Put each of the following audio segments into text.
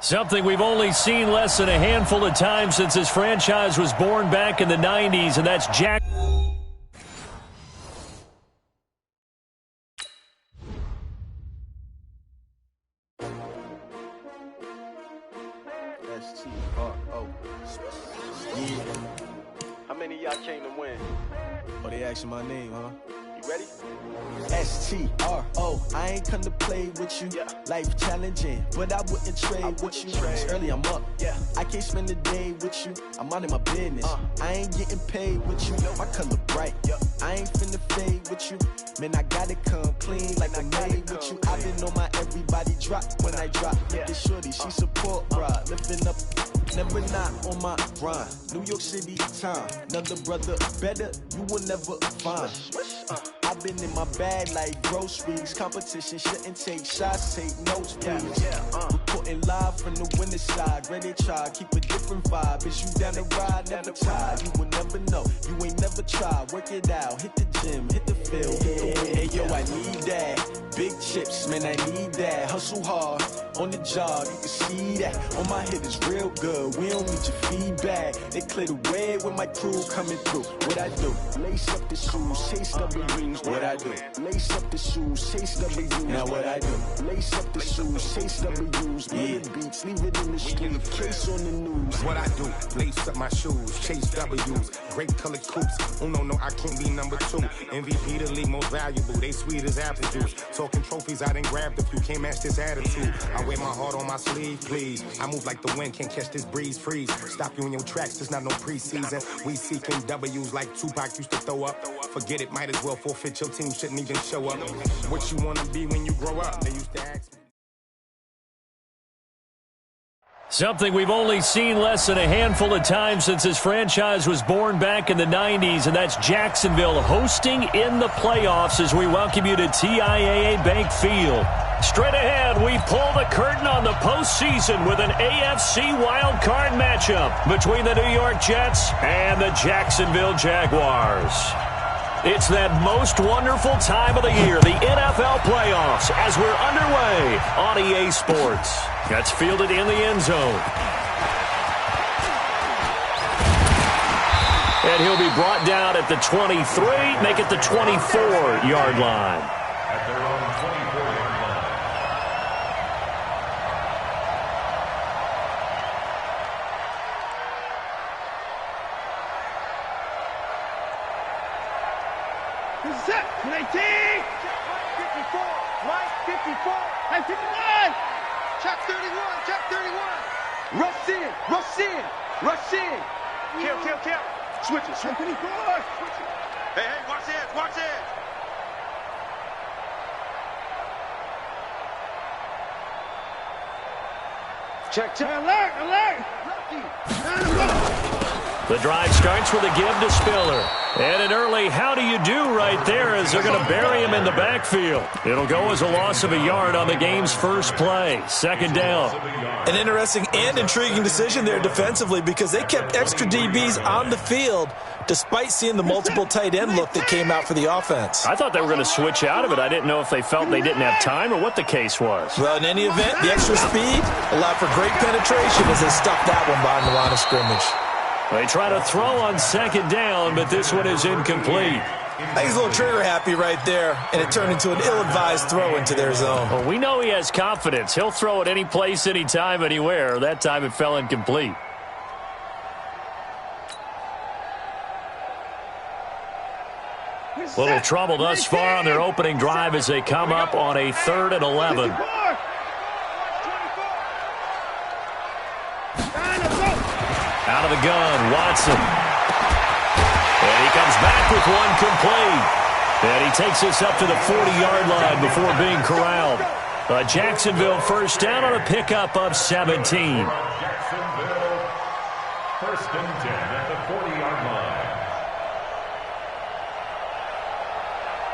Something we've only seen less than a handful of times since this franchise was born back in the 90s, and that's Jack. S-T-R-O. Yeah. How many of y'all came to win? Oh, they asking my name, huh? You ready? S-T-R-O. I ain't come to play with you. Yeah. Life challenging, but I wouldn't trade with you. It's early, I'm up. Yeah. I can't spend the day with you. I'm out of my business. I ain't getting paid with you. My color bright. I ain't finna fade with you. Man, I gotta come clean like I made with you. I've been on my everybody drop when I drop. Look at shorty, she support ride. Lifting up, never not on my grind. New York City time. Another brother better, you will never find. I've been in my bag like groceries. Competition shouldn't take shots, take notes, please. Reporting live from the winter side. Ready to try, keep a different vibe. Is you down the ride, never tired. You will never know, you ain't never tried. Work it out, hit the gym, hit the field. Hey yo, I need that. Big chips, man, I need that. Hustle hard, on the job, you can see that. On my head is real good, we don't need your feedback. They clear the way with my crew coming through. What I do? Lace up the shoes, chase W's. What I do? Lace up the shoes, chase W's. Now what I do? Lace up the shoes, chase W's. Yeah. Beats, leave it in the street, case on the news. What I do? Lace up my shoes, chase W's. Great colored coops. Oh no, I can't be number 2. MVP the league most valuable. They sweet as apple juice. Talking trophies, I didn't grab the few. Can't match this attitude. I wear my heart on my sleeve, please. I move like the wind, can't catch this breeze, freeze. Stop you in your tracks, there's not no preseason. We seeking W's like Tupac used to throw up. Forget it, might as well forfeit. Your team shouldn't even show up. What you wanna be when you grow up? They used to ask me. Something we've only seen less than a handful of times since this franchise was born back in the 90s, and that's Jacksonville hosting in the playoffs as we welcome you to TIAA Bank Field. Straight ahead, we pull the curtain on the postseason with an AFC wildcard matchup between the New York Jets and the Jacksonville Jaguars. It's that most wonderful time of the year, the NFL playoffs, as we're underway on EA Sports. That's fielded in the end zone. And he'll be brought down at the 23, make it the 24-yard line. At their own 24-yard line. This is it. 18. Check 54. Right 54. Hey, 59. Check 31. Check 31. Rush in. Rush in. Rush in. Kill. Switch it. Switch it. Hey, watch this. Watch this. Check. Alert. The drive starts with a give to Spiller. And an early how do you do right there as they're going to bury him in the backfield. It'll go as a loss of a yard on the game's first play. Second down. An interesting and intriguing decision there defensively because they kept extra DBs on the field despite seeing the multiple tight end look that came out for the offense. I thought they were going to switch out of it. I didn't know if they felt they didn't have time or what the case was. Well, in any event, the extra speed allowed for great penetration as they stuffed that one behind the line of scrimmage. They try to throw on second down, but this one is incomplete. I think he's a little trigger happy right there, and it turned into an ill-advised throw into their zone. Well, we know he has confidence. He'll throw it any place, anytime, anywhere. That time it fell incomplete. Little trouble thus far on their opening drive as they come up on a 3rd and 11. Out of the gun, Watson. And he comes back with one complete. And he takes us up to the 40-yard line before being corralled. A Jacksonville first down on a pickup of 17. Jacksonville, 1st and 10 at the 40-yard line.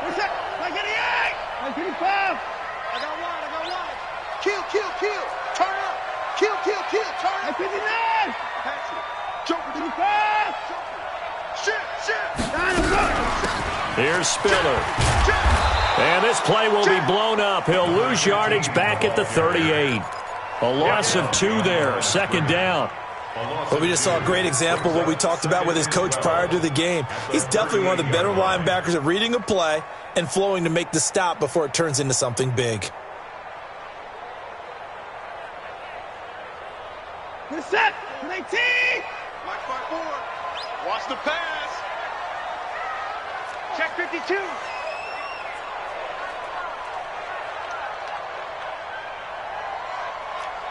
What's that? 988! 985! I got one. Kill. Turn up. Kill. Turn up. 59! Jump. 55! Shit! Here's Spiller. And this play will be blown up. He'll lose yardage back at the 38. A loss of 2 there, second down. Well, we just saw a great example of what we talked about with his coach prior to the game. He's definitely one of the better linebackers at reading a play and flowing to make the stop before it turns into something big. Good set. 18. Watch 5-4. Watch the pass. Check 52.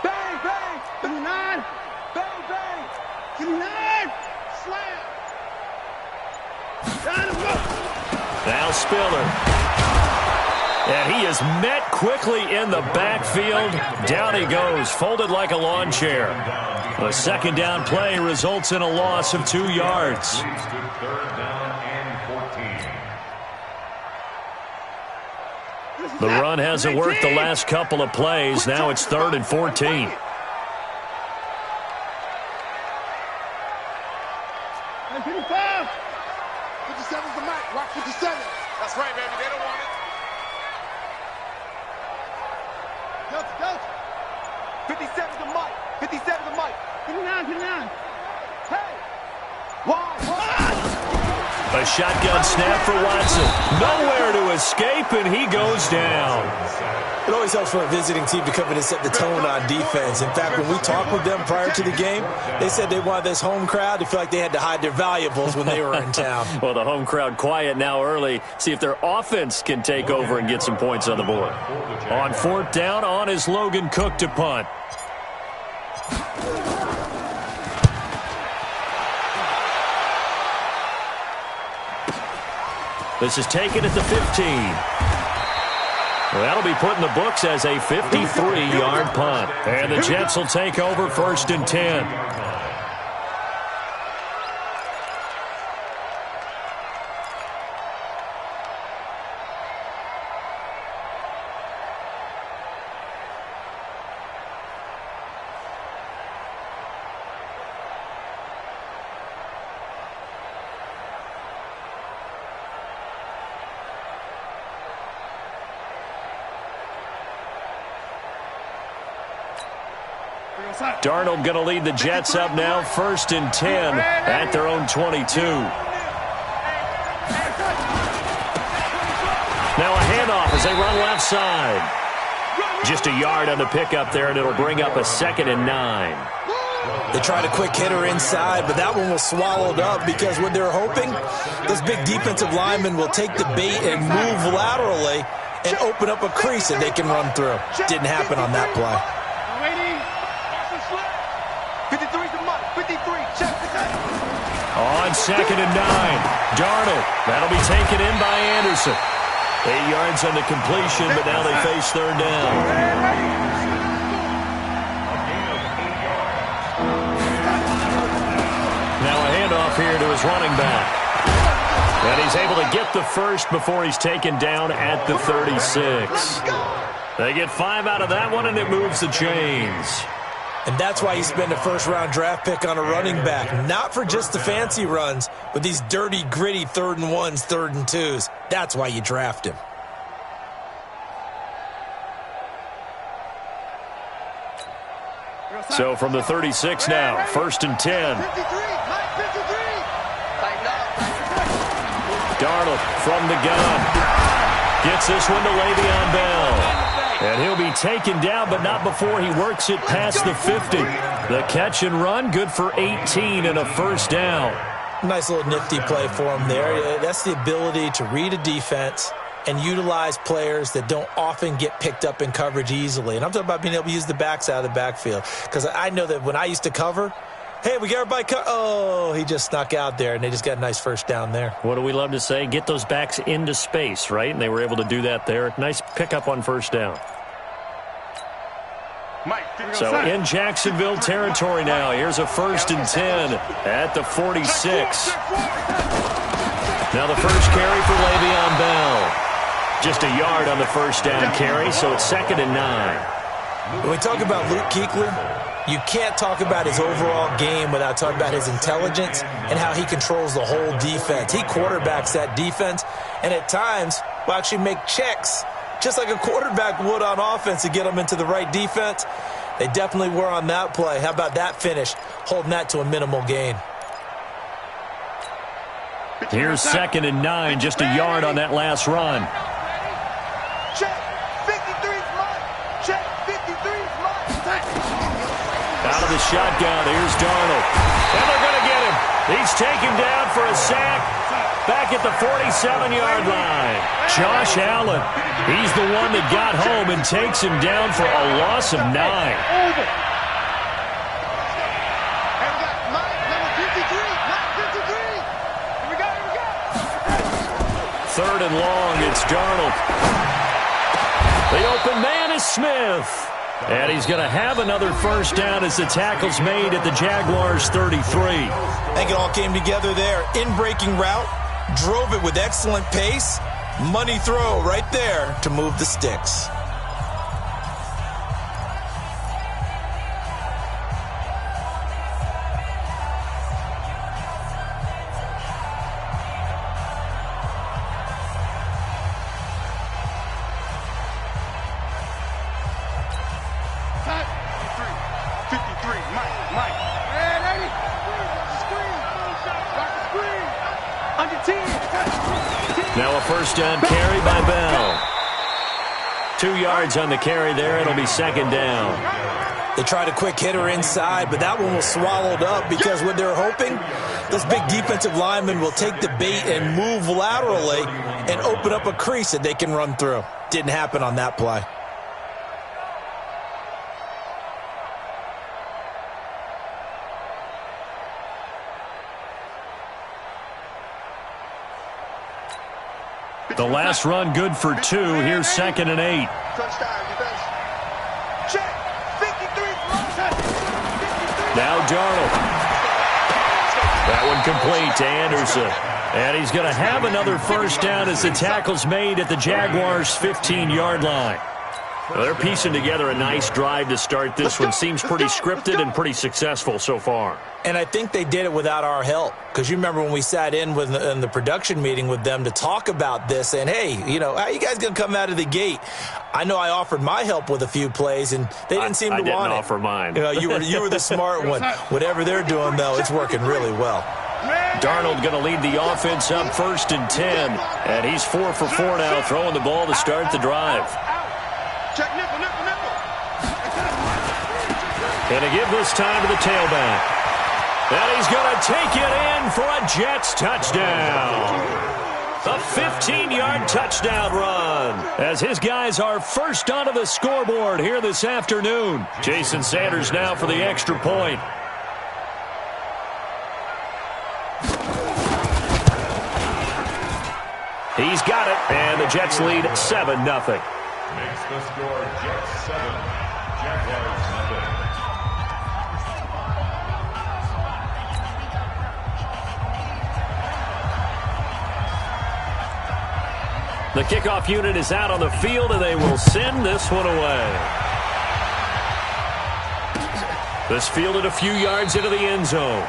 Bang, bang. 59. Bang, bang. 59. Slam. Now Spiller. And he is met quickly in the backfield. Down he goes, folded like a lawn chair. A second down play results in a loss of 2 yards. The run hasn't worked the last couple of plays. Now it's 3rd and 14. 55. 57's the mic. Watch 57. That's right, baby. They don't want it. Go. 57's the mic. 57's the mic. 59. Hey. A shotgun snap for Watson. Nowhere to escape, and he goes down. It always helps for a visiting team to come in and set the tone on defense. In fact, when we talked with them prior to the game, they said they wanted this home crowd to feel like they had to hide their valuables when they were in town. Well, the home crowd quiet now early. See if their offense can take over and get some points on the board. On 4th down, on is Logan Cook to punt. This is taken at the 15. Well, that'll be put in the books as a 53-yard punt. And the Jets will take over 1st and 10. Darnold going to lead the Jets up now, 1st and 10 at their own 22. Now a handoff as they run left side. Just a yard on the pickup there, and it'll bring up a 2nd and 9. They tried a quick hitter inside, but that one was swallowed up because what they're hoping, this big defensive lineman will take the bait and move laterally and open up a crease that they can run through. Didn't happen on that play. 53's the mark. 53. Check the time. On 2nd and 9. Darnold. That'll be taken in by Anderson. 8 yards on the completion, but now they face 3rd down. Now a handoff here to his running back. And he's able to get the first before he's taken down at the 36. They get 5 out of that one, and it moves the chains. And that's why you spend a first-round draft pick on a running back. Not for just the fancy runs, but these dirty, gritty 3rd and 1s, 3rd and 2s. That's why you draft him. So from the 36 now, 1st and 10. 53. Darnold from the gun. Gets this one to Le'Veon Bell. And he'll be taken down, but not before he works it past the 50. The catch and run, good for 18 and a 1st down. Nice little nifty play for him there. That's the ability to read a defense and utilize players that don't often get picked up in coverage easily. And I'm talking about being able to use the backs out of the backfield. Because I know that when I used to cover, hey, we got everybody oh, he just snuck out there, and they just got a nice 1st down there. What do we love to say? Get those backs into space, right? And they were able to do that there. Nice pickup on 1st down. So in Jacksonville territory now. Here's a 1st and 10 at the 46. Now the first carry for Le'Veon Bell. Just a yard on the 1st down carry, so it's 2nd and 9. When we talk about Luke Kuechly, you can't talk about his overall game without talking about his intelligence and how he controls the whole defense. He quarterbacks that defense, and at times will actually make checks just like a quarterback would on offense to get them into the right defense. They definitely were on that play. How about that finish? Holding that to a minimal gain. Here's 2nd and 9, just a yard on that last run. Check. 53's mine. Check. 53's mine. Out of the shotgun, here's Darnold. And they're going to get him. He's taken down for a sack back at the 47-yard line. Josh Allen, he's the one that got home and takes him down for a loss of 9. Third and long, it's Darnold. The open man is Smith. And he's going to have another first down as the tackle's made at the Jaguars' 33. I think it all came together there. In-breaking route, drove it with excellent pace. Money throw right there to move the sticks. Now a first down carry by Bell. 2 yards on the carry there. It'll be 2nd down. They tried a quick hitter inside, but that one was swallowed up because what they're hoping, this big defensive lineman will take the bait and move laterally and open up a crease that they can run through. Didn't happen on that play. The last run good for 2. Here's 2nd and 8. Now Darnold. That one complete to Anderson. And he's going to have another first down as the tackle's made at the Jaguars' 15-yard line. Well, they're piecing together a nice drive to start this one. Seems pretty scripted and pretty successful so far. And I think they did it without our help. Because you remember when we sat in the production meeting with them to talk about this, and hey, you know, how are you guys going to come out of the gate? I know I offered my help with a few plays, and they didn't seem to want it. I didn't offer mine. You know, you were the smart one. Whatever they're doing, though, it's working really well. Darnold going to lead the offense up 1st and 10. And he's 4 for 4 now, throwing the ball to start the drive. Check nickel. And to give this time to the tailback. And he's going to take it in for a Jets touchdown. A 15-yard touchdown run as his guys are first onto the scoreboard here this afternoon. Jason Sanders now for the extra point. He's got it, and the Jets lead 7-0. Makes the score Jets 7, Jaguars 0. The kickoff unit is out on the field, and they will send this one away. This fielded a few yards into the end zone.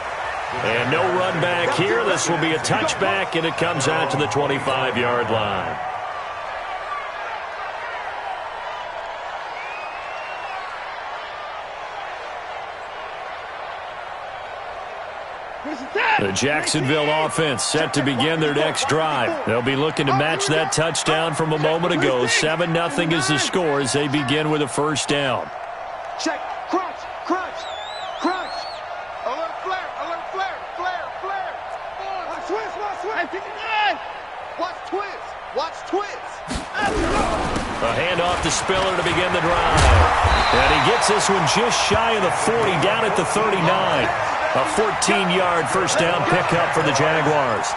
And no run back here. This will be a touchback, and it comes out to the 25-yard line. The Jacksonville offense set to begin their next drive. They'll be looking to match that touchdown from a moment ago. 7-0 is the score as they begin with a first down. Check. Crunch. Alert flare. Watch twist. A handoff to Spiller to begin the drive. And he gets this one just shy of the 40, down at the 39. A 14-yard first down pickup for the Jaguars.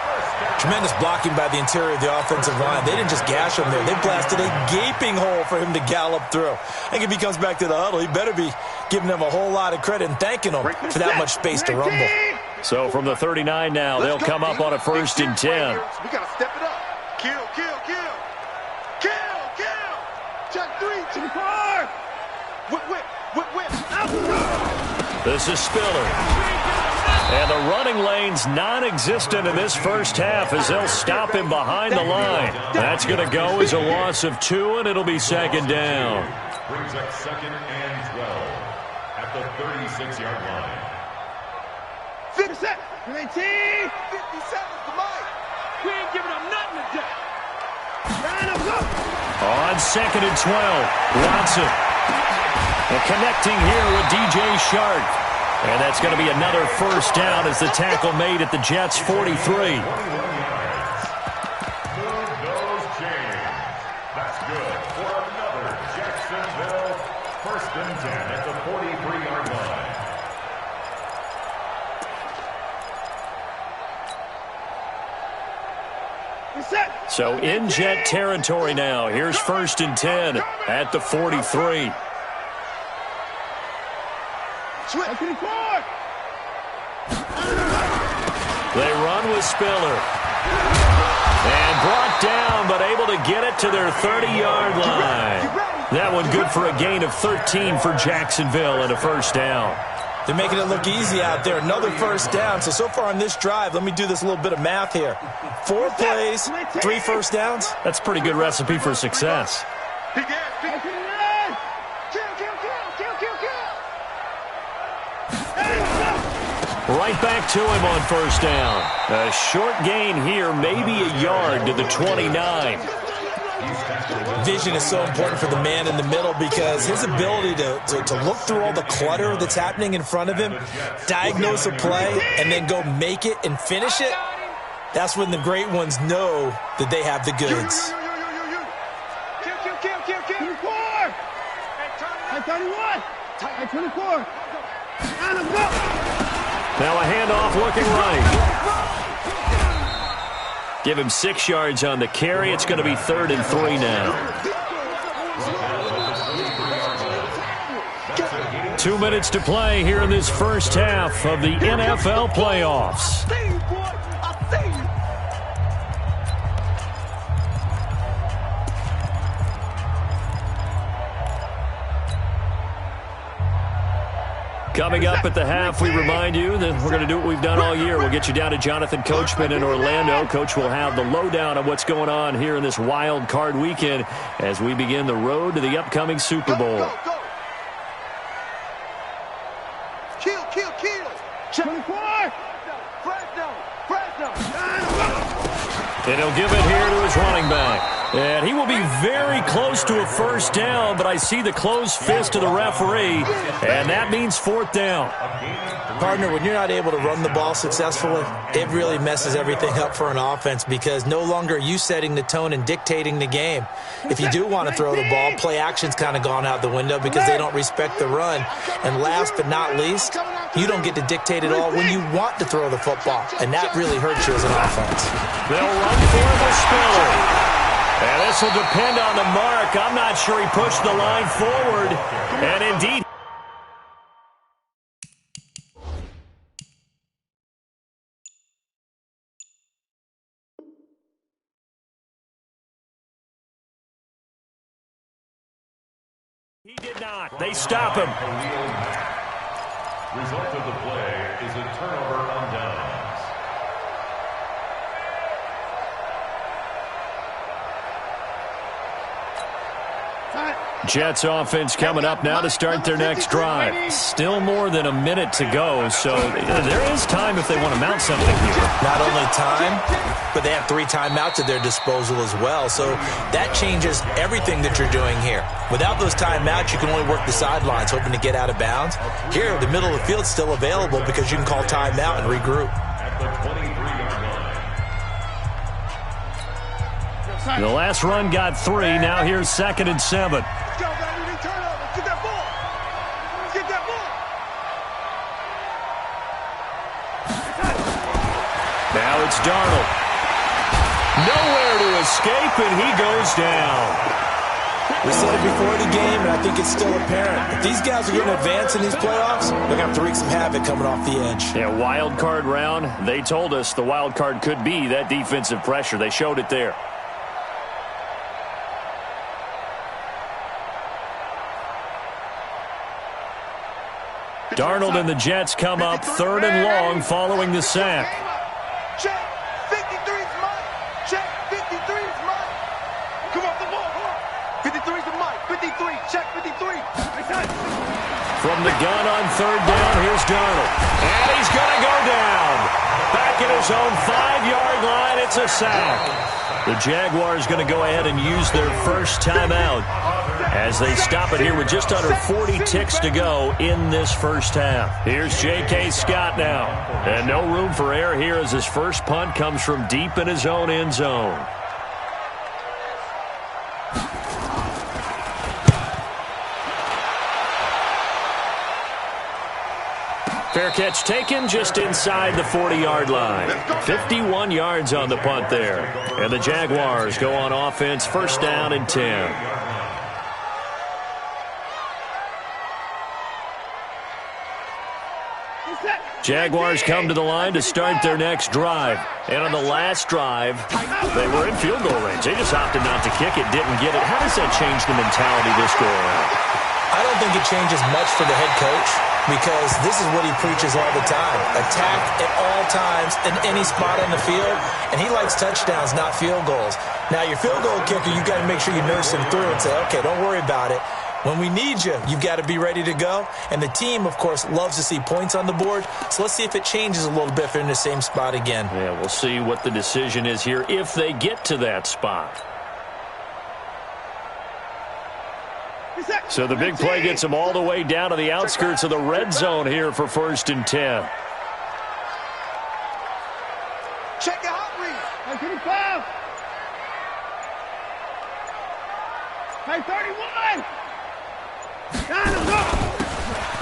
Tremendous blocking by the interior of the offensive line. They didn't just gash him there. They blasted a gaping hole for him to gallop through. I think if he comes back to the huddle, he better be giving them a whole lot of credit and thanking them for that much space to rumble. So from the 39 now, they'll come up on a 1st and 10. We got to step it up. Kill. Check 3, check 4. Whip. This is Spiller. And the running lane's non-existent in this first half as they'll stop him behind the line. That's going to go as a loss of 2, and it'll be 2nd down. Brings up 2nd and 12. the 36-yard line. 50 set. 19. 50 seconds to Mike. We ain't giving up nothing today. Line up, go. On 2nd and 12, Watson. And connecting here with DJ Shark. And that's going to be another first down as the tackle made at the Jets' 43. Move those chains. That's good for another Jacksonville first and 10 at the 43-yard line. So in Jet territory now. Here's 1st and 10 at the 43. They run with Spiller. And brought down, but able to get it to their 30-yard line. That one good for a gain of 13 for Jacksonville and a first down. They're making it look easy out there. Another first down. So far on this drive, let me do this little bit of math here. 4 plays, 3 first downs. That's a pretty good recipe for success. Right back to him on first down. A short gain here, maybe a yard to the 29. Vision is so important for the man in the middle because his ability to look through all the clutter that's happening in front of him, diagnose a play, and then go make it and finish it, that's when the great ones know that they have the goods. 24. Now a handoff looking right. Give him 6 yards on the carry. It's going to be 3rd and 3 now. 2 minutes to play here in this first half of the NFL playoffs. Coming up at the half, we remind you that we're going to do what we've done all year. We'll get you down to Jonathan Coachman in Orlando. Coach will have the lowdown on what's going on here in this wild card weekend as we begin the road to the upcoming Super Bowl. Go. Kill. 24. And he'll give it here to his running back. And he will be very close to a first down, but I see the closed fist of the referee, and that means 4th down. Partner, when you're not able to run the ball successfully, it really messes everything up for an offense because no longer are you setting the tone and dictating the game. If you do want to throw the ball, play action's kind of gone out the window because they don't respect the run. And last but not least, you don't get to dictate it all when you want to throw the football, and that really hurts you as an offense. They'll run for the Spiller. And this will depend on the mark. I'm not sure he pushed the line forward. And indeed, he did not. They stop him. Result of the play is a turnover on downs. Jets offense coming up now to start their next drive. Still more than a minute to go, so there is time if they want to mount something here. Not only time, but they have 3 timeouts at their disposal as well, so that changes everything that you're doing here. Without those timeouts, you can only work the sidelines, hoping to get out of bounds. Here, the middle of the field's still available because you can call timeout and regroup. At the 23-yard line. The last run got 3. Now here's 2nd and 7. Now it's Darnold. Nowhere to escape, and he goes down. We said it before the game, and I think it's still apparent. If these guys are going to advance in these playoffs, they're going to have to wreak some havoc coming off the edge. Yeah, wild card round. They told us the wild card could be that defensive pressure. They showed it there. Darnold and the Jets come up 3rd and long following the sack. Check. 53's Mike. Check. 53's Mike. Come off the ball. 53's the Mike. 53. Check 53. From the gun on third down, here's Darnold. And he's going to go down. Back at his own 5-yard line, it's a sack. The Jaguars going to go ahead and use their first timeout as they stop it here with just under 40 ticks to go in this first half. Here's J.K. Scott now. And no room for error here as his first punt comes from deep in his own end zone. Fair catch taken just inside the 40-yard line. 51 yards on the punt there. And the Jaguars go on offense, first down and 10. Jaguars come to the line to start their next drive. And on the last drive, they were in field goal range. They just opted not to kick it, didn't get it. How does that change the mentality this go around? I don't think it changes much for the head coach because this is what he preaches all the time. Attack at all times in any spot on the field, and he likes touchdowns, not field goals. Now, your field goal kicker, you've got to make sure you nurse him through and say, okay, don't worry about it. When we need you, you've got to be ready to go. And the team, of course, loves to see points on the board. So let's see if it changes a little bit if they're in the same spot again. Yeah, we'll see what the decision is here if they get to that spot. So the big play gets them all the way down to the outskirts of the red zone here for first and 10. Check your hot read. 35. Hey, 31.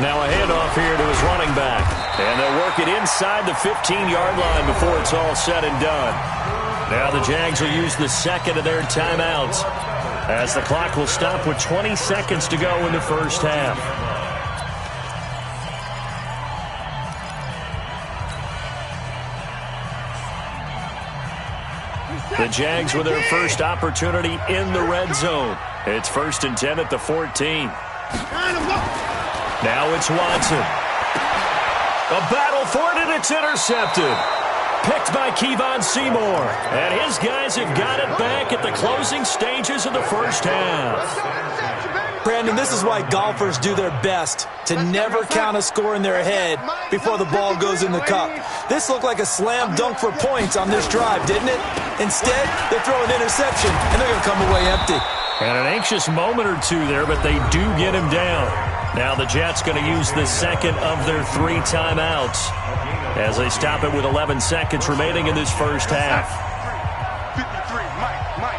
Now a handoff here to his running back. And they'll work it inside the 15-yard line before it's all said and done. Now the Jags will use the second of their timeouts as the clock will stop with 20 seconds to go in the first half. The Jags with their first opportunity in the red zone. It's first and 10 at the 14. Now it's Watson. A battle for it, and it's intercepted. Picked by Kevon Seymour. And his guys have got it back at the closing stages of the first half. Brandon, this is why golfers do their best to never count a score in their head before the ball goes in the cup. This looked like a slam dunk for points on this drive, didn't it? Instead, they throw an interception, and they're going to come away empty. And an anxious moment or two there, but they do get him down. Now the Jets going to use the second of their 3 timeouts as they stop it with 11 seconds remaining in this first half. 53, Mike.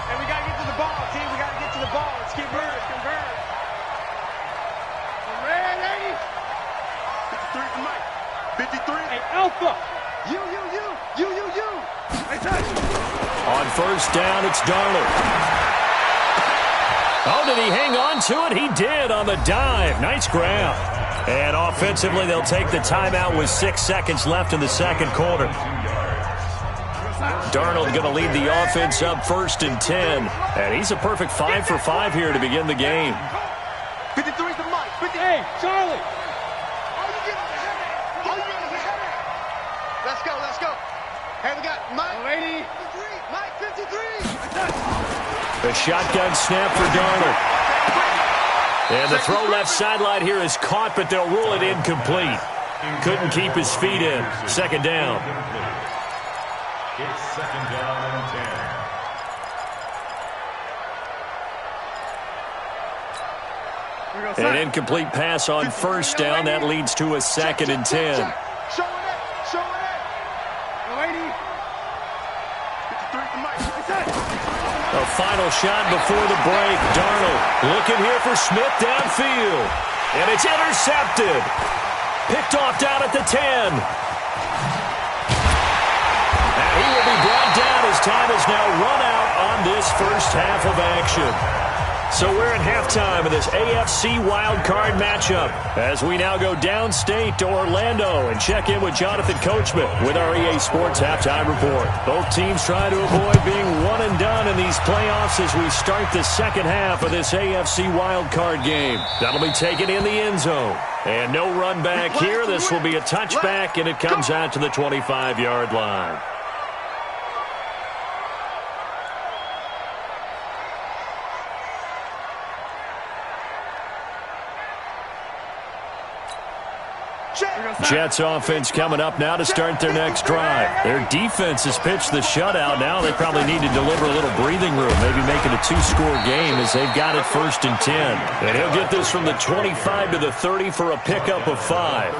And we got to get to the ball, team. We got to get to the ball. Let's keep moving. Convert. Ready? 53 for Mike. 53. Hey, Alpha. You. On first down, it's Darnold. Oh, did he hang on to it? He did on the dive. Nice grab. And offensively, they'll take the timeout with 6 seconds left in the second quarter. Darnold going to lead the offense up first and 10. And he's a perfect 5 for 5 here to begin the game. 53 to Mike. 58. Charlie. Let's go. Hey, we got Mike. 53. Mike, 53. The shotgun snap for Darnold. And the throw left sideline here is caught, but they'll rule it incomplete. Couldn't keep his feet in. Second down. It's second down and 10. An incomplete pass on first down. That leads to a second and 10. Show it. 53 to Mike. A final shot before the break. Darnold looking here for Smith downfield. And it's intercepted. Picked off down at the 10. And he will be brought down as time has now run out on this first half of action. So we're at halftime of this AFC wildcard matchup as we now go downstate to Orlando and check in with Jonathan Coachman with our EA Sports Halftime Report. Both teams trying to avoid being one and done in these playoffs as we start the second half of this AFC wildcard game. That'll be taken in the end zone. And no run back here. This will be a touchback, and it comes out to the 25-yard line. Jets offense coming up now to start their next drive. Their defense has pitched the shutout. Now they probably need to deliver a little breathing room, maybe make it a 2-score game as they've got it 1st and 10. And he'll get this from the 25 to the 30 for a pickup of 5.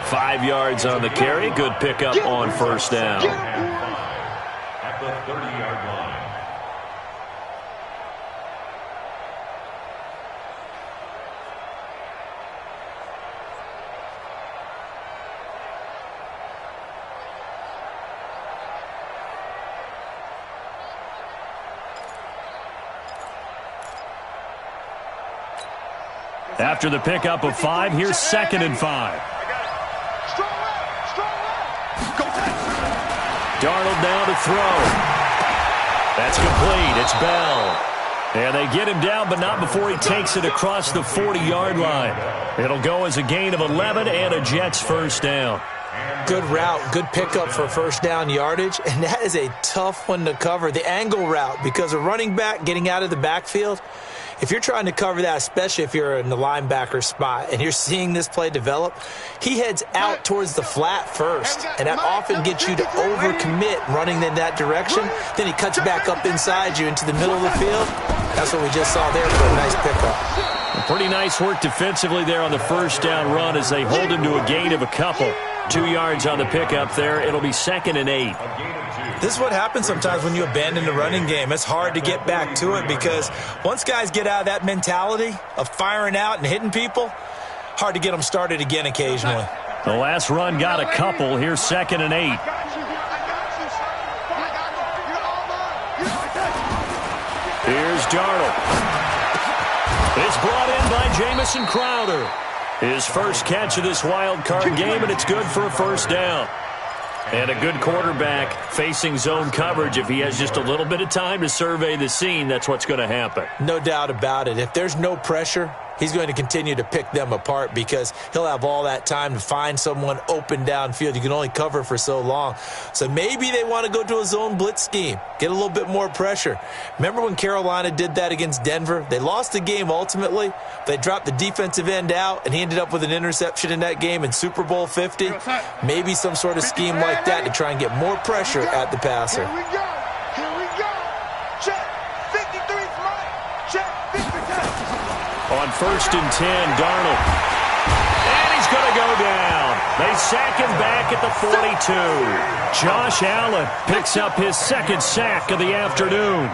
5 yards on the carry. Good pickup on 1st down. At the 30-yard line. After the pickup of 5, here's 2nd and 5. Darnold now to throw. That's complete. It's Bell. And they get him down, but not before he takes it across the 40-yard line. It'll go as a gain of 11 and a Jets 1st down. Good route, good pickup for 1st down yardage, and that is a tough one to cover. The angle route, because a running back getting out of the backfield, if you're trying to cover that, especially if you're in the linebacker spot and you're seeing this play develop, he heads out towards the flat first, and that often gets you to overcommit running in that direction. Then he cuts back up inside you into the middle of the field. That's what we just saw there for a nice pickup. Pretty nice work defensively there on the 1st down run as they hold him to a gain of a couple. 2 yards on the pickup there. It'll be 2nd and 8. This is what happens sometimes when you abandon the running game. It's hard to get back to it because once guys get out of that mentality of firing out and hitting people, hard to get them started again occasionally. The last run got a couple. Here's 2nd and 8. Here's Darnold. It's brought in by Jamison Crowder. His first catch of this wild card game, and it's good for a 1st down. And a good quarterback facing zone coverage. If he has just a little bit of time to survey the scene, that's what's going to happen. No doubt about it. If there's no pressure, he's going to continue to pick them apart because he'll have all that time to find someone open downfield. You can only cover for so long. So maybe they want to go to a zone blitz scheme, get a little bit more pressure. Remember when Carolina did that against Denver? They lost the game ultimately. They dropped the defensive end out, and he ended up with an interception in that game in Super Bowl 50. Maybe some sort of scheme like that to try and get more pressure at the passer. Here we go. Here we go. Check. 53's mine. Check. 50. On 1st and 10, Darnold. And he's going to go down. They sack him back at the 42. Josh Allen picks up his 2nd sack of the afternoon.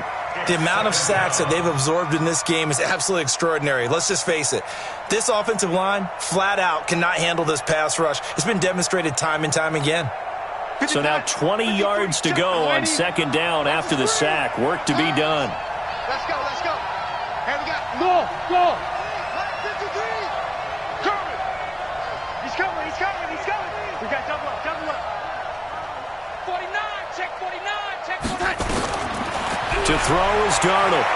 The amount of sacks that they've absorbed in this game is absolutely extraordinary. Let's just face it. This offensive line, flat out, cannot handle this pass rush. It's been demonstrated time and time again. So now 20 yards to go on 2nd down after the sack. Work to be done. Let's go. Let's go. And we got go. 53. Coming. He's coming. He's coming. He's coming. We got double up. Double up. 49. Check 49. Check 49. To throw is Darnold.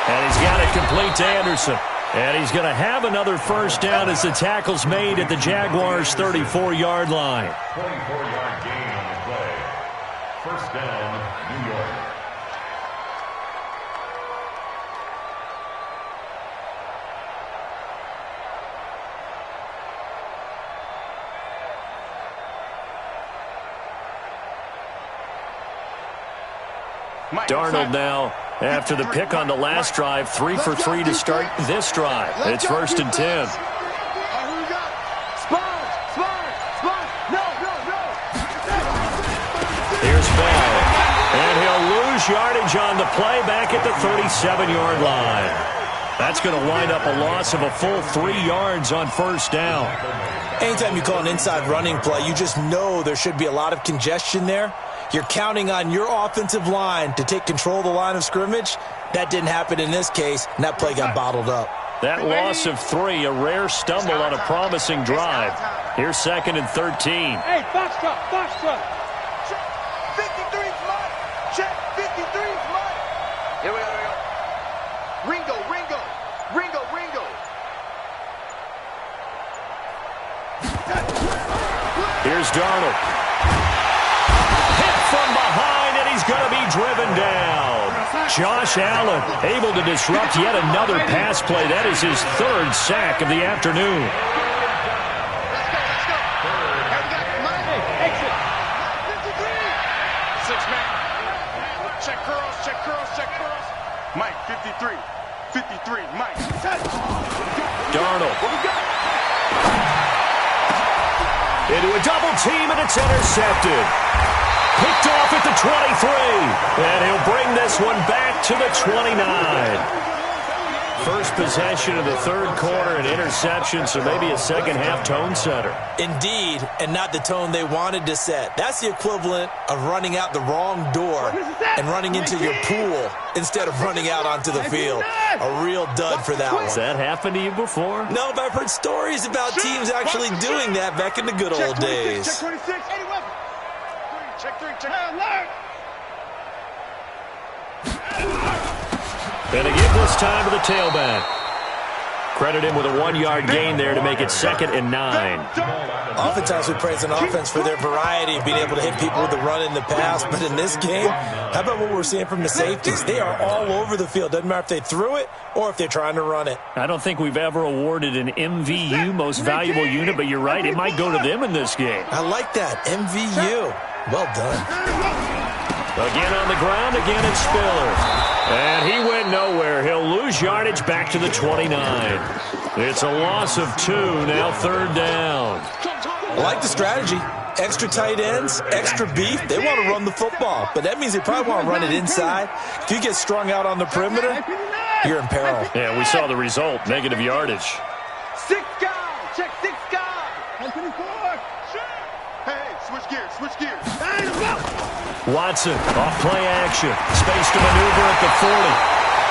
And he's got it complete to Anderson. And he's going to have another 1st down as the tackle's made at the Jaguars' 34-yard line. 24-yard gain on the play. 1st down, New York. Darnold now, after the pick on the last drive, 3 for 3 to start this drive. It's 1st and 10. Here's Bell. And he'll lose yardage on the play back at the 37-yard line. That's going to wind up a loss of a full 3 yards on 1st down. Anytime you call an inside running play, you just know there should be a lot of congestion there. You're counting on your offensive line to take control of the line of scrimmage. That didn't happen in this case, and that play got bottled up. That loss of 3, a rare stumble on a promising drive. Here's 2nd and 13. Hey, Foxtrot. 53's mine. Check. 53's mine. Here we go. Ringo. Here's Darnold. Hit from behind, and he's going to be driven down. Josh Allen able to disrupt yet another pass play. That is his 3rd sack of the afternoon. Mike, 53. 53, Mike. Darnold. Into a double team, and it's intercepted. Picked off at the 23. And he'll bring this one back to the 29. First possession of the third quarter, an interception, so maybe a second-half tone setter. Indeed, and not the tone they wanted to set. That's the equivalent of running out the wrong door and running into your pool instead of running out onto the field. A real dud for that one. Has that happened to you before? No, but I've heard stories about teams actually doing that back in the good old days. Check 26, 80 weapon. Check 3, check alert. And a give this time to the tailback. Credit him with a 1-yard gain there to make it 2nd and 9. Oftentimes we praise an offense for their variety of being able to hit people with the run in the pass, but in this game, how about what we're seeing from the safeties? They are all over the field. Doesn't matter if they threw it or if they're trying to run it. I don't think we've ever awarded an MVU, most valuable unit, but you're right, it might go to them in this game. I like that, MVU. Well done. Again on the ground, again it's Spiller. And he went nowhere. He'll lose yardage back to the 29. It's a loss of 2, now 3rd down. I like the strategy. Extra tight ends, extra beef. They want to run the football, but that means they probably want to run it inside. If you get strung out on the perimeter, you're in peril. Yeah, we saw the result, negative yardage. 6 guys, check 6 guys. 24. Hey, switch gears. Watson, off play action. Space to maneuver at the 40.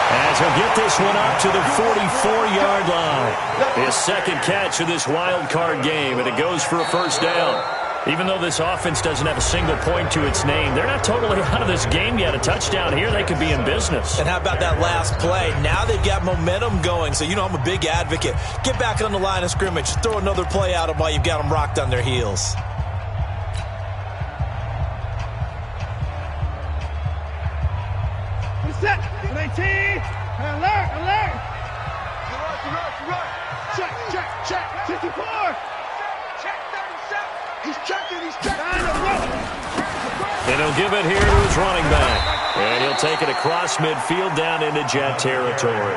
As he'll get this one up to the 44-yard line. His second catch of this wild card game, and it goes for a first down. Even though this offense doesn't have a single point to its name, they're not totally out of this game yet. A touchdown here, they could be in business. And how about that last play? Now they've got momentum going, so you know I'm a big advocate. Get back on the line of scrimmage. Throw another play at them while you've got them rocked on their heels. Set. 18. Alert. Check. 54. Check 37. He's checking. And he'll give it here to his running back. And he'll take it across midfield down into Jet territory.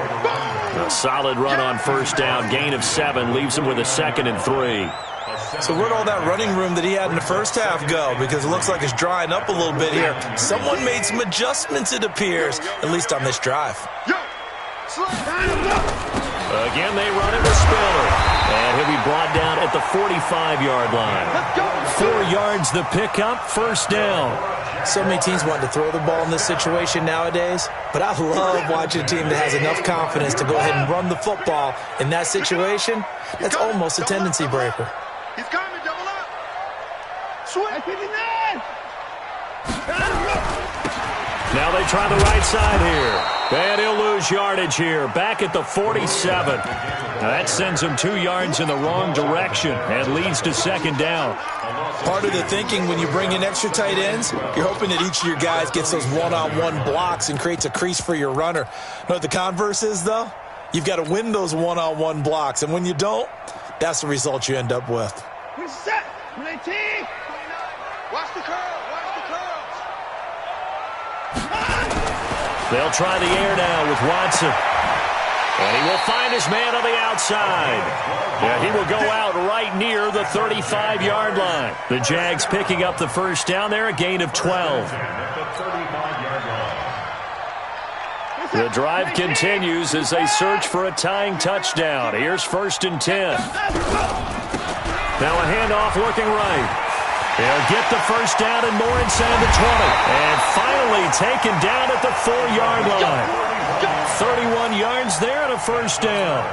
A solid run on first down. Gain of 7 leaves him with a 2nd and 3. So where'd all that running room that he had in the first half go? Because it looks like it's drying up a little bit here. Someone made some adjustments, it appears, at least on this drive. Again, they run it with Spiller. And he'll be brought down at the 45-yard line. 4 yards the pickup, first down. So many teams want to throw the ball in this situation nowadays, but I love watching a team that has enough confidence to go ahead and run the football in that situation. That's almost a tendency breaker. He's coming, double up. Swing. 59. Now they try the right side here. And he'll lose yardage here. Back at the 47. Now that sends him 2 yards in the wrong direction and leads to 2nd down. Part of the thinking when you bring in extra tight ends, you're hoping that each of your guys gets those one-on-one blocks and creates a crease for your runner. Know what the converse is, though? You've got to win those one-on-one blocks, and when you don't, that's the result you end up with. Set. 19. Watch the curl. They'll try the air now with Watson. And he will find his man on the outside. Yeah, he will go out right near the 35-yard line. The Jags picking up the first down there, a gain of 12. The drive continues as they search for a tying touchdown. Here's 1st and 10. Now a handoff looking right. They'll get the first down and more inside the 20. And finally taken down at the 4-yard line. 31 yards there and a first down.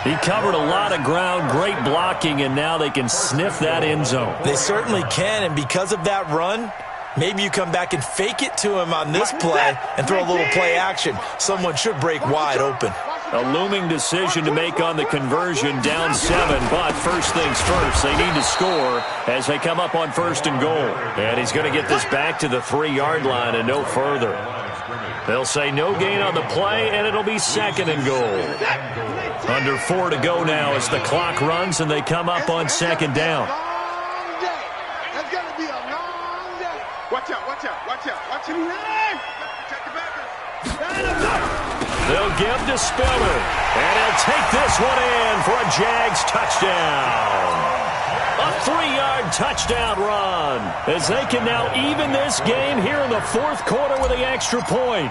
He covered a lot of ground, great blocking, and now they can sniff that end zone. They certainly can, and because of that run, maybe you come back and fake it to him on this play and throw a little play action. Someone should break wide open. A looming decision to make on the conversion, down 7, but first things first, they need to score as they come up on 1st and goal. And he's going to get this back to the 3-yard line and no further. They'll say no gain on the play, and it'll be 2nd and goal. Under 4 to go now as the clock runs and they come up on 2nd down. That's going to be a long day. Watch out. Check the backers. They'll give to Spiller. And he'll take this one in for a Jags touchdown. A 3-yard touchdown run as they can now even this game here in the fourth quarter with the extra point.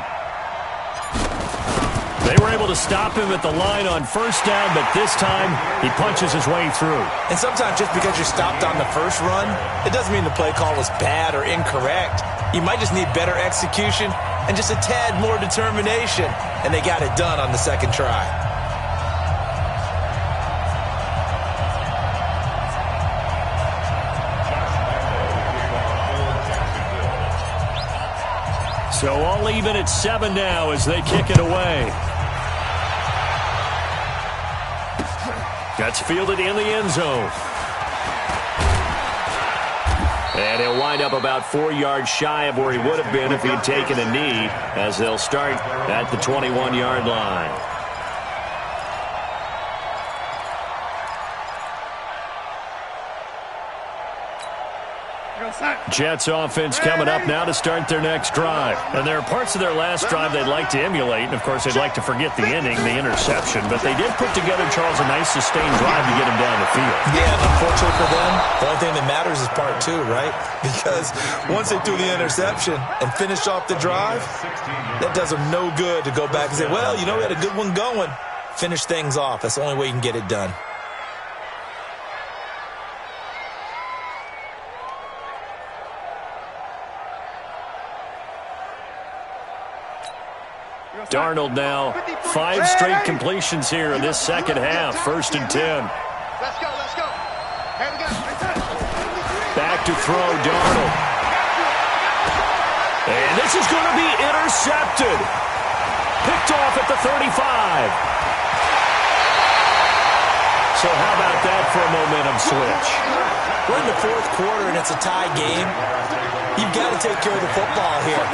They were able to stop him at the line on first down, but this time he punches his way through. And sometimes just because you're stopped on the first run, it doesn't mean the play call was bad or incorrect. You might just need better execution and just a tad more determination. And they got it done on the second try. So all even at 7 now as they kick it away. Gets fielded in the end zone. And he'll wind up about 4 yards shy of where he would have been if he had taken a knee, as they'll start at the 21-yard line. Jets offense coming up now to start their next drive. And there are parts of their last drive they'd like to emulate. And, of course, they'd like to forget the inning, the interception. But they did put together, Charles, a nice sustained drive to get him down the field. Yeah, and unfortunately for them, the only thing that matters is part 2, right? Because once they threw the interception and finished off the drive, that does them no good to go back and say, well, you know, we had a good one going. Finish things off. That's the only way you can get it done. Darnold now 5 straight completions here in this second half. 1st and 10. Let's go, let's go. Here we go. Back to throw, Darnold. And this is going to be intercepted. Picked off at the 35. So how about that for a momentum switch? We're in the fourth quarter and it's a tie game. You've got to take care of the football here.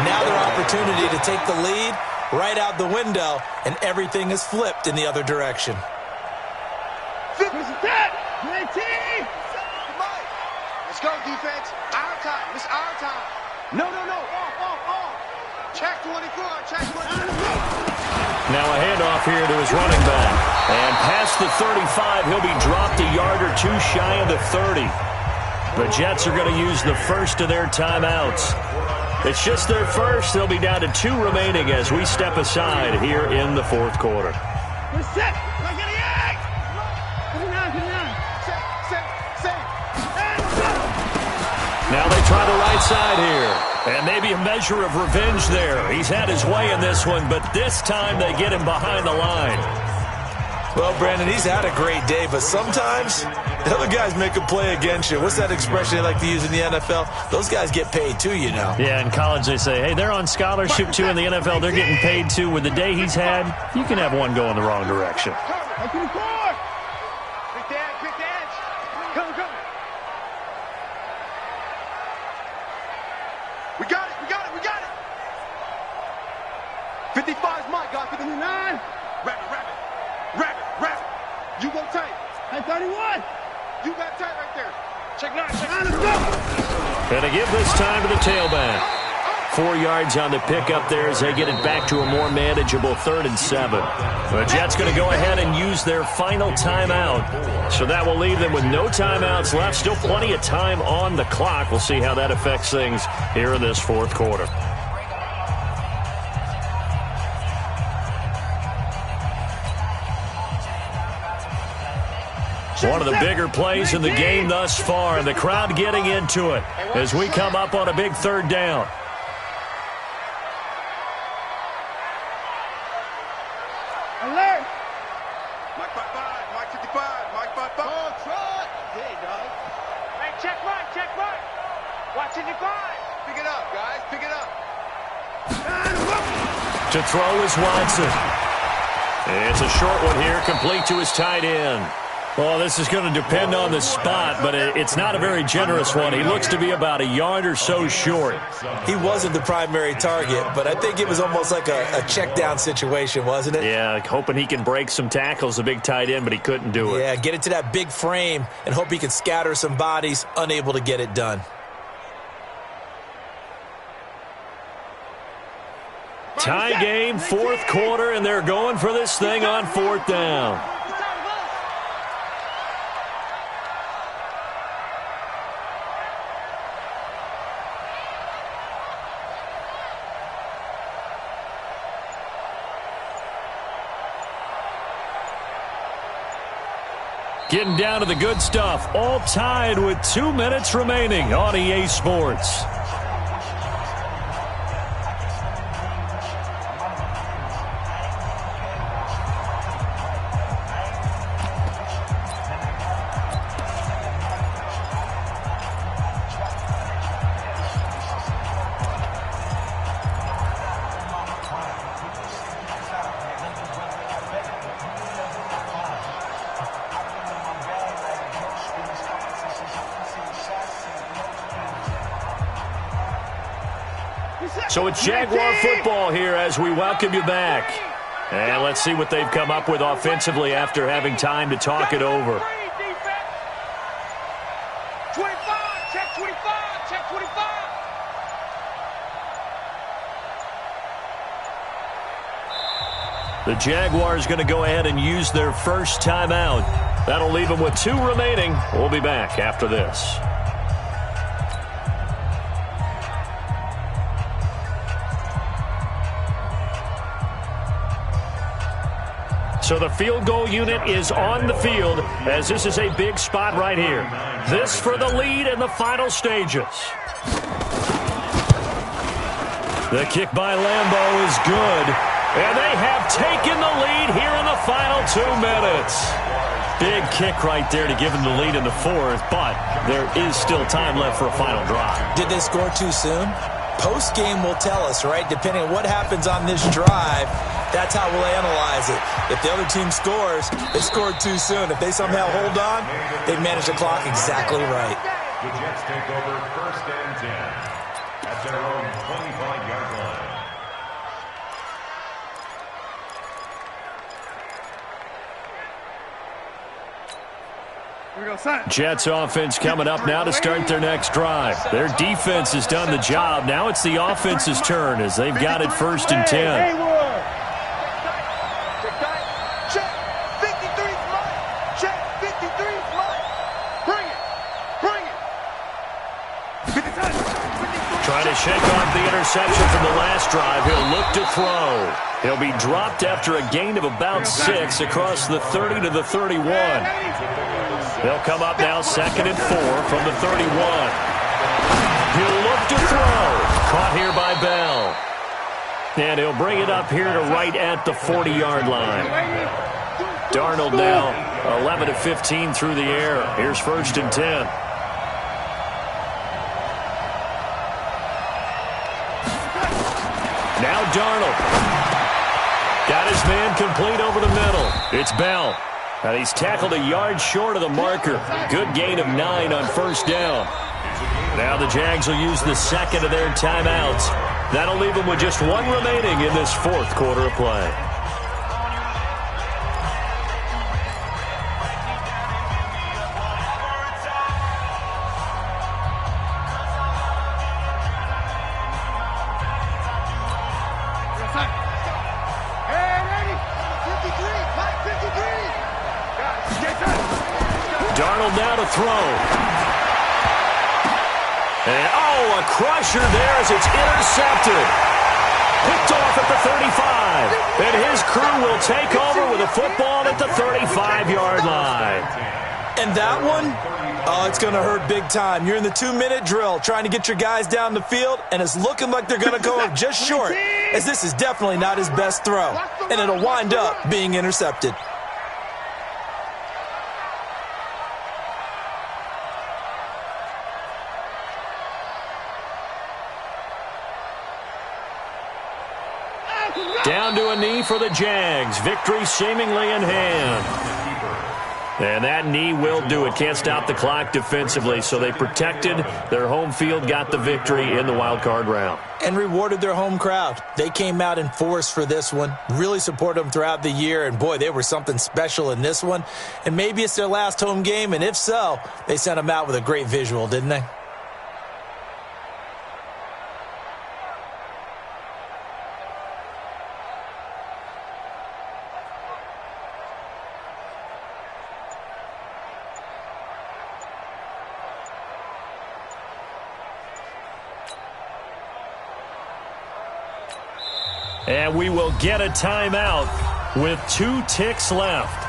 Now their opportunity to take the lead right out the window, and everything is flipped in the other direction. Let's go, defense. Our time. It's our time. No. Off. Check 24. Check 24. Now a handoff here to his running back. And past the 35, he'll be dropped a yard or 2 shy of the 30. The Jets are going to use the first of their timeouts. It's just their first. They'll be down to 2 remaining as we step aside here in the fourth quarter. We're set. Look at the egg. Put it down. Set. Now they try the right side here. And maybe a measure of revenge there. He's had his way in this one, but this time they get him behind the line. Well, Brandon, he's had a great day, but sometimes the other guys make a play against you. What's that expression they like to use in the NFL? Those guys get paid too, you know. Yeah, in college they say, hey, they're on scholarship too. In the NFL, they're getting paid too. With the day he's had, you can have one go in the wrong direction. Pick the edge. Come. We got it. 55 is mine, guys. 59. Wrap it. You go tight. Hey, 31. You got tight right there. Check 9. Let's go. And to give this time to the tailback. 4 yards on the pickup there as they get it back to a more manageable 3rd and 7. The Jets going to go ahead and use their final timeout. So that will leave them with no timeouts left. Still plenty of time on the clock. We'll see how that affects things here in this fourth quarter. One of the bigger plays in the game thus far, and the crowd getting into it as we come up on a big 3rd down. Alert! Mike 55, Mike 55, Mike 55. Oh, Trot! Hey, dog. Hey, check right. Watch 55. Pick it up, guys. Pick it up. To throw is Watson. It's a short one here, complete to his tight end. Well, this is going to depend on the spot, but it's not a very generous one. He looks to be about a yard or so short. He wasn't the primary target, but I think it was almost like a check-down situation, wasn't it? Yeah, hoping he can break some tackles, a big tight end, but he couldn't do it. Yeah, get it to that big frame and hope he can scatter some bodies, unable to get it done. Tie game, fourth quarter, and they're going for this thing on fourth down. Getting down to the good stuff, all tied with 2 minutes remaining on EA Sports. So it's Jaguar football here as we welcome you back. And let's see what they've come up with offensively after having time to talk it over. 25, check 25, check 25. The Jaguars going to go ahead and use their first timeout. That'll leave them with 2 remaining. We'll be back after this. So the field goal unit is on the field as this is a big spot right here. This for the lead in the final stages. The kick by Lambeau is good. And they have taken the lead here in the final 2 minutes. Big kick right there to give them the lead in the fourth, but there is still time left for a final drive. Did they score too soon? Post-game will tell us, right? Depending on what happens on this drive, that's how we'll analyze it. If the other team scores, they scored too soon. If they somehow hold on, they manage the clock exactly right. The Jets take over first and 10 at their own 25-yard line. Jets offense coming up now to start their next drive. Their defense has done the job. Now it's the offense's turn as they've got it first and 10. Check 53's mine. Check 53's mine. Bring it. Bring it. Trying to shake off the interception from the last drive. He'll look to throw. He'll be dropped after a gain of about 6 across the 30 to the 31. They'll come up now 2nd and 4 from the 31. He'll look to throw. Caught here by Bell. And he'll bring it up here to right at the 40-yard line. Darnold now 11 of 15 through the air. Here's first and 10. Now Darnold. Got his man complete over the middle. It's Bell. And he's tackled a yard short of the marker. Good gain of 9 on first down. Now the Jags will use the second of their timeouts. That'll leave them with just 1 remaining in this fourth quarter of play. Darnold now to throw. And, a crusher there as it's intercepted. Picked off at the 35. And his crew will take over with a football at the 35-yard line. And that one, it's going to hurt big time. You're in the 2-minute drill trying to get your guys down the field, and it's looking like they're going to go up just short, as this is definitely not his best throw. And it'll wind up being intercepted. Down to a knee for the Jags. Victory seemingly in hand. And that knee will do it. Can't stop the clock defensively, so they protected their home field, got the victory in the wild card round. And rewarded their home crowd. They came out in force for this one, really supported them throughout the year, and boy, they were something special in this one. And maybe it's their last home game, and if so, they sent them out with a great visual, didn't they? And we will get a timeout with 2 ticks left.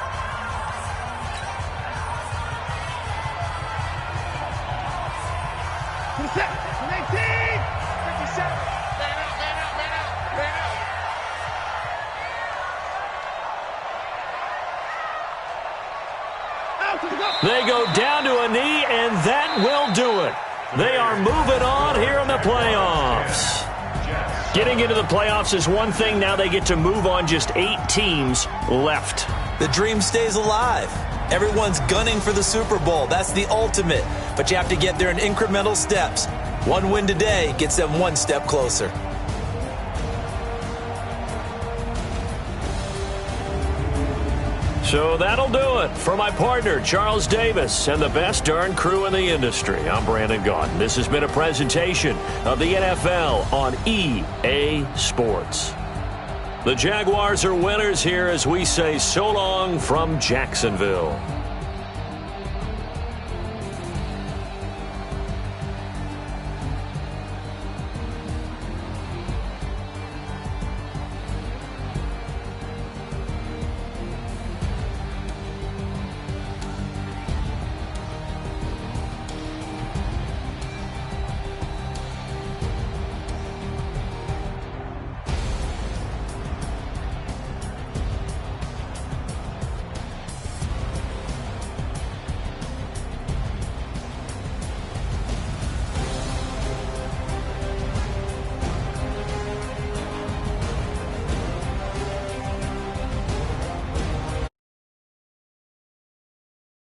They go down to a knee, and that will do it. They are moving on here in the playoffs. Getting into the playoffs is one thing. Now they get to move on. Just 8 teams left. The dream stays alive. Everyone's gunning for the Super Bowl. That's the ultimate. But you have to get there in incremental steps. One win today gets them one step closer. So that'll do it. For my partner, Charles Davis, and the best darn crew in the industry, I'm Brandon Gaudin. This has been a presentation of the NFL on EA Sports. The Jaguars are winners here as we say so long from Jacksonville.